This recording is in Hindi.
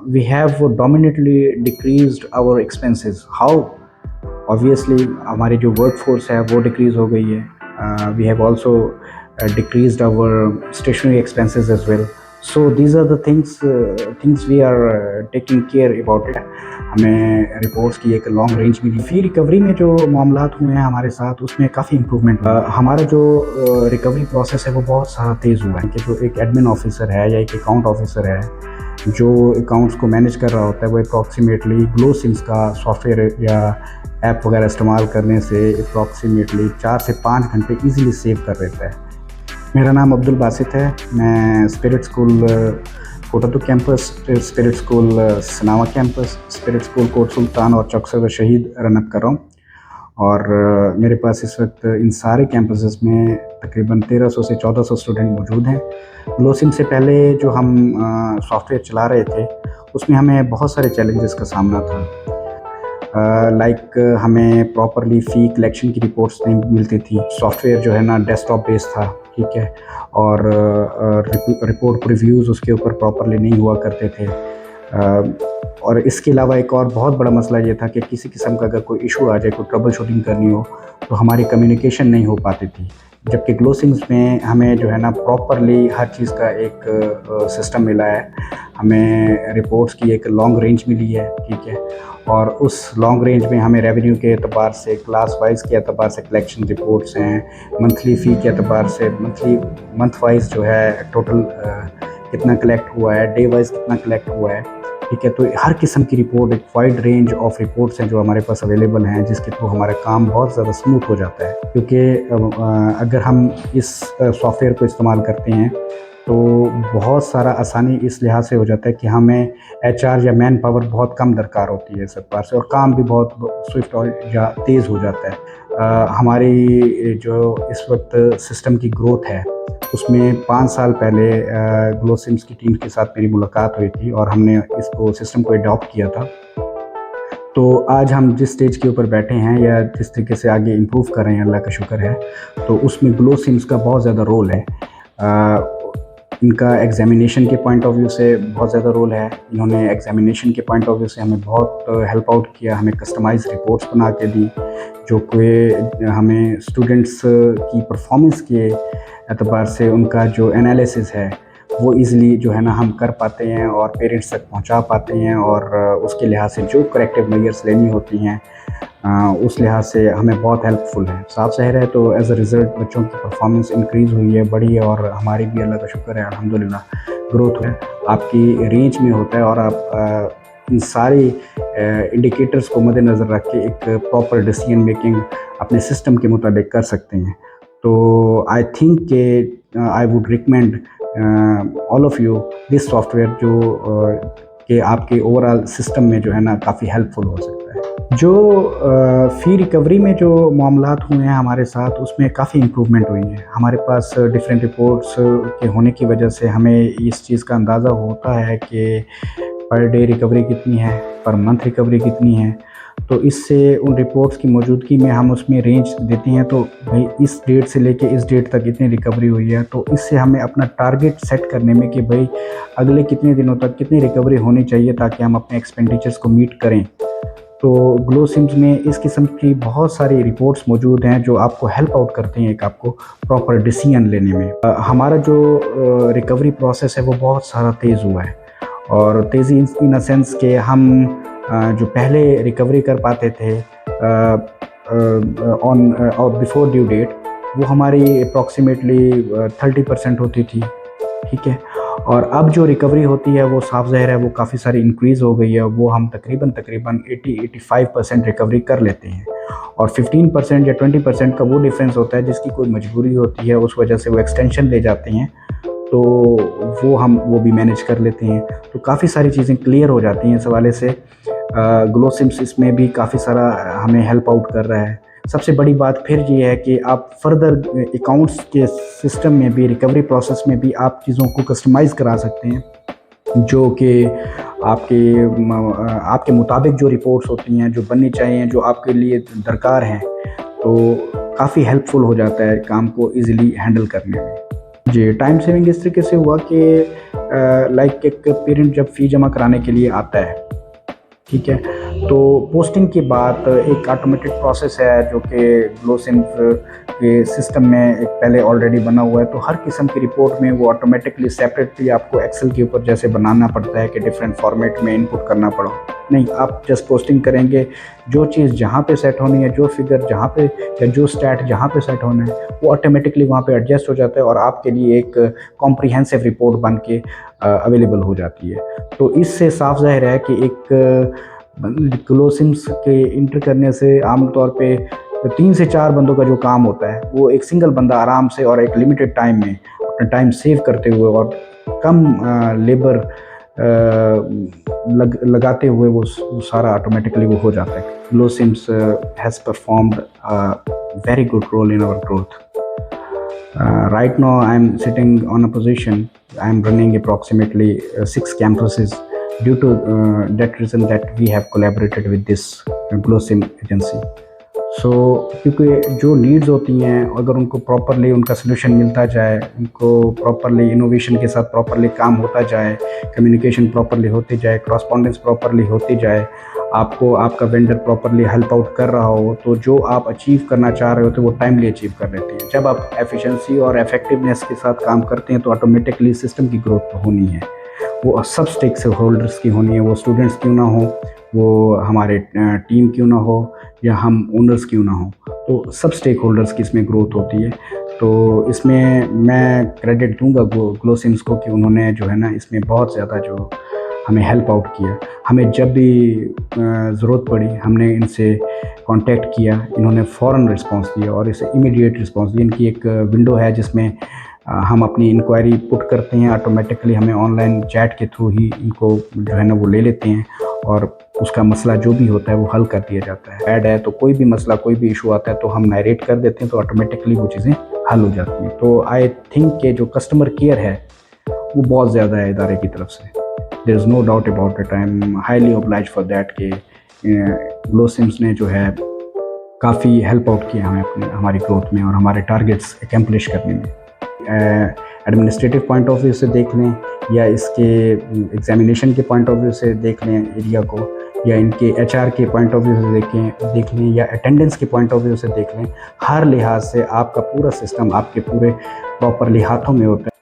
we have dominantly decreased our expenses. How? Obviously हमारी जो वर्कफोर्स है वो डिक्रीज हो गई है. We have also decreased our stationery expenses as well. So these are the things we are taking care about it. हमें रिपोर्ट्स की एक लॉन्ग रेंज मिली. फी रिकवरी में जो मामलात हुए हैं हमारे साथ उसमें काफ़ी इम्प्रूवमेंट हुआ. हमारा जो रिकवरी प्रोसेस है वो बहुत सारा तेज़ हुआ है कि जो एक एडमिन ऑफिसर है या एक अकाउंट ऑफिसर है जो अकाउंट्स को मैनेज कर रहा होता है वो अप्रॉक्सीमेटली ग्लोसिम्स का सॉफ्टवेयर या ऐप वगैरह इस्तेमाल करने से अप्रॉक्सीमेटली 4 से 5 घंटे ईजिली सेव कर लेता है. मेरा नाम अब्दुल बासित है. मैं spirit school Kot Addu campus, spirit school Sanawa campus, spirit school Kot Sultan और चौक सर्वर शहीद रनअप कर रहा हूँ. और मेरे पास इस वक्त इन सारे कैंपसेस में तकरीबन 1300 से 1400 स्टूडेंट मौजूद हैं. ग्लोसिम से पहले जो हम सॉफ्टवेयर चला रहे थे उसमें हमें बहुत सारे चैलेंजेस का सामना था. लाइक हमें प्रॉपरली फ़ी कलेक्शन की रिपोर्ट्स नहीं मिलती थी. सॉफ्टवेयर जो है ना डेस्कटॉप बेस्ड था, ठीक है, और रिपोर्ट रिव्यूज़ उसके ऊपर प्रॉपरली नहीं हुआ करते थे. और इसके अलावा एक और बहुत बड़ा मसला ये था कि किसी किस्म का अगर कोई इशू आ जाए, कोई ट्रबल शूटिंग करनी हो तो हमारी कम्युनिकेशन नहीं हो पाती थी. जबकि ग्लोसिम्स में हमें जो है ना प्रॉपरली हर चीज़ का एक सिस्टम मिला है. हमें रिपोर्ट्स की एक लॉन्ग रेंज मिली है, ठीक है, और उस लॉन्ग रेंज में हमें रेवेन्यू के एतबार से, क्लास वाइज के एतबार से कलेक्शन रिपोर्ट्स हैं, मंथली फ़ी के एतबार से मंथ वाइज जो है टोटल कितना कलेक्ट हुआ है, डे वाइज कितना कलेक्ट हुआ है, ठीक है. तो हर किस्म की रिपोर्ट, एक वाइड रेंज ऑफ रिपोर्ट्स हैं जो हमारे पास अवेलेबल हैं, जिसके थ्रू हमारा काम बहुत ज़्यादा स्मूथ हो जाता है. क्योंकि अगर हम इस सॉफ्टवेयर को इस्तेमाल करते हैं तो बहुत सारा आसानी इस लिहाज से हो जाता है कि हमें एचआर या मैन पावर बहुत कम दरकार होती है सब पार से, और काम भी बहुत स्विफ्ट और या तेज़ हो जाता है. हमारी जो इस वक्त सिस्टम की ग्रोथ है उसमें 5 साल पहले ग्लोसिम्स की टीम के साथ मेरी मुलाकात हुई थी और हमने इसको सिस्टम को अडॉप्ट किया था. तो आज हम जिस स्टेज के ऊपर बैठे हैं या जिस तरीके से आगे इम्प्रूव कर रहे हैं, अल्लाह का शुक्र है, तो उसमें ग्लोसिम्स का बहुत ज़्यादा रोल है. इनका एग्जामिनेशन के पॉइंट ऑफ व्यू से बहुत ज़्यादा रोल है. इन्होंने एग्जामिनेशन के पॉइंट ऑफ व्यू से हमें बहुत हेल्प आउट किया. हमें कस्टमाइज रिपोर्ट्स बना के दी जो कि हमें स्टूडेंट्स की परफॉर्मेंस के एतबार से उनका जो एनालिसिस है वो इजीली जो है ना हम कर पाते हैं और पेरेंट्स तक पहुंचा पाते हैं. और उसके लिहाज से जो करेक्टिव मेजर्स लेनी होती हैं उस लिहाज से हमें बहुत हेल्पफुल है. साफ ज़ाहिर है तो एज अ रिज़ल्ट बच्चों की परफॉर्मेंस इंक्रीज़ हुई है, बढ़ी है, और हमारी भी अल्लाह का शुक्र है अल्हम्दुलिल्लाह ग्रोथ है. आपकी रेंज में होता है और आप इन सारी इंडिकेटर्स को मद्देनज़र रख के एक प्रॉपर डिसीजन मेकिंग अपने सिस्टम के मुताबिक कर सकते हैं. तो आई थिंक के I would recommend all of you this software जो कि आपके ओवरऑल सिस्टम में जो है ना काफ़ी हेल्पफुल हो सकता है. जो फ़ी रिकवरी में जो मामलात हुए हैं हमारे साथ उसमें काफ़ी इम्प्रूवमेंट हुई है. हमारे पास डिफरेंट रिपोर्ट्स के होने की वजह से हमें इस चीज़ का अंदाज़ा होता है कि पर डे रिकवरी कितनी है, पर मंथ रिकवरी कितनी है. तो इससे उन रिपोर्ट्स की मौजूदगी में हम उसमें रेंज देते हैं तो भाई इस डेट से लेके इस डेट तक इतनी रिकवरी हुई है. तो इससे हमें अपना टारगेट सेट करने में कि भाई अगले कितने दिनों तक कितनी रिकवरी होनी चाहिए ताकि हम अपने एक्सपेंडिचर्स को मीट करें. तो ग्लोसिम्स में इस किस्म की बहुत सारी रिपोर्ट्स मौजूद हैं जो आपको हेल्प आउट करते हैं एक आपको प्रॉपर डिसीजन लेने में. हमारा जो रिकवरी प्रोसेस है वो बहुत सारा तेज़ हुआ है. और तेज़ी इन अ सेंस कि हम जो पहले रिकवरी कर पाते थे ऑन और बिफोर ड्यू डेट वो हमारी अप्रॉक्सीमेटली 30% होती थी, ठीक है. और अब जो रिकवरी होती है वो साफ ज़ाहिर है वो काफ़ी सारी इंक्रीज़ हो गई है. वो हम तकरीबन 80-85% रिकवरी कर लेते हैं. और 15% या 20% का वो डिफरेंस होता है जिसकी कोई मजबूरी होती है, उस वजह से वो एक्सटेंशन ले जाते हैं, तो वो भी मैनेज कर लेते हैं. तो काफ़ी सारी चीज़ें क्लियर हो जाती हैं इस हवाले से. ग्लोसिम्स इसमें भी काफ़ी सारा हमें हेल्प आउट कर रहा है. सबसे बड़ी बात फिर ये है कि आप फर्दर अकाउंट्स के सिस्टम में भी, रिकवरी प्रोसेस में भी आप चीज़ों को कस्टमाइज़ करा सकते हैं जो कि आपके मुताबिक जो रिपोर्ट्स होती हैं, जो बननी चाहिए, जो आपके लिए दरकार हैं, तो काफ़ी हेल्पफुल हो जाता है काम को ईज़िली हैंडल करने में. जी, टाइम सेविंग इस तरीके से हुआ कि लाइक एक पेरेंट जब फ़ी जमा कराने के लिए आता है, ठीक है? तो पोस्टिंग के बाद एक ऑटोमेटेड प्रोसेस है जो कि ग्लोसिम्स के सिस्टम में एक पहले ऑलरेडी बना हुआ है, तो हर किस्म की रिपोर्ट में वो ऑटोमेटिकली सेपरेटली आपको एक्सेल के ऊपर जैसे बनाना पड़ता है कि डिफरेंट फॉर्मेट में इनपुट करना पड़ो। नहीं, आप जस्ट पोस्टिंग करेंगे, जो चीज़ जहाँ पे सेट होनी है, जो फिगर जहाँ पे या जो स्टैट जहाँ पे सेट होना है, वो ऑटोमेटिकली वहाँ पे एडजस्ट हो जाता है और आपके लिए एक कॉम्प्रिहेंसिव रिपोर्ट बन के अवेलेबल हो जाती है। तो इससे साफ ज़ाहिर है कि एक ग्लोसिम्स के इंटर करने से आमतौर पे 3 से 4 बंदों का जो काम होता है, वो एक सिंगल बंदा आराम से और एक लिमिटेड टाइम में अपना टाइम सेव करते हुए और कम लेबर लगाते हुए वो सारा ऑटोमेटिकली वो हो जाता है। Glosims has performed very good role in our growth. Right now, I'm sitting on a position. I'm running approximately 6 campuses. Due to that reason, that we have collaborated with this GlowSim agency. सो क्योंकि जो नीड्स होती हैं अगर उनको प्रॉपरली उनका सलूशन मिलता जाए, उनको प्रॉपरली इनोवेशन के साथ प्रॉपरली काम होता जाए, कम्युनिकेशन प्रॉपरली होती जाए, कॉरस्पॉन्डेंस प्रॉपरली होती जाए, आपको आपका वेंडर प्रॉपरली हेल्प आउट कर रहा हो, तो जो आप अचीव करना चाह रहे हो तो वो टाइमली अचीव कर लेती है। जब आप एफिशिएंसी और इफेक्टिवनेस के साथ काम करते हैं तो ऑटोमेटिकली सिस्टम की ग्रोथ तो होनी है। वो सब स्टेक होल्डर्स की होनी है, वो स्टूडेंट्स क्यों ना हो, वो हमारे टीम क्यों ना हो या हम ओनर्स क्यों ना हो, तो सब स्टेक होल्डर्स की इसमें ग्रोथ होती है। तो इसमें मैं क्रेडिट दूंगा ग्लोसिम्स को कि उन्होंने जो है ना इसमें बहुत ज़्यादा जो हमें हेल्प आउट किया। हमें जब भी ज़रूरत पड़ी हमने इनसे कांटेक्ट किया, इन्होंने फ़ौरन रिस्पांस दिया और इसे इमीडिएट रिस्पांस दिया। इनकी एक विंडो है जिसमें हम अपनी इंक्वायरी पुट करते हैं, ऑटोमेटिकली हमें ऑनलाइन चैट के थ्रू ही इनको जो है ना वो ले लेते हैं और उसका मसला जो भी होता है वो हल कर दिया जाता है। ऐड है तो कोई भी मसला, कोई भी इशू आता है तो हम नरेट कर देते हैं तो ऑटोमेटिकली वो चीज़ें हल हो जाती हैं। तो आई थिंक कि जो कस्टमर केयर है वो बहुत ज़्यादा है इदारे की तरफ से। There is no doubt about it. I am highly obliged for that कि ग्लोसिम्स ने जो है काफ़ी हेल्प आउट किया हमें अपने हमारी ग्रोथ में और हमारे टारगेट्स एकम्प्लिश करने में। एडमिनिस्ट्रेटिव पॉइंट ऑफ व्यू से देख लें या इसके एग्जामिनेशन के पॉइंट ऑफ व्यू से देख लें एरिया को, या इनके एचआर के पॉइंट ऑफ व्यू से देख लें या अटेंडेंस के पॉइंट ऑफ व्यू से देख लें, हर लिहाज से आपका पूरा सिस्टम आपके पूरे प्रॉपरली हाथों में होता है।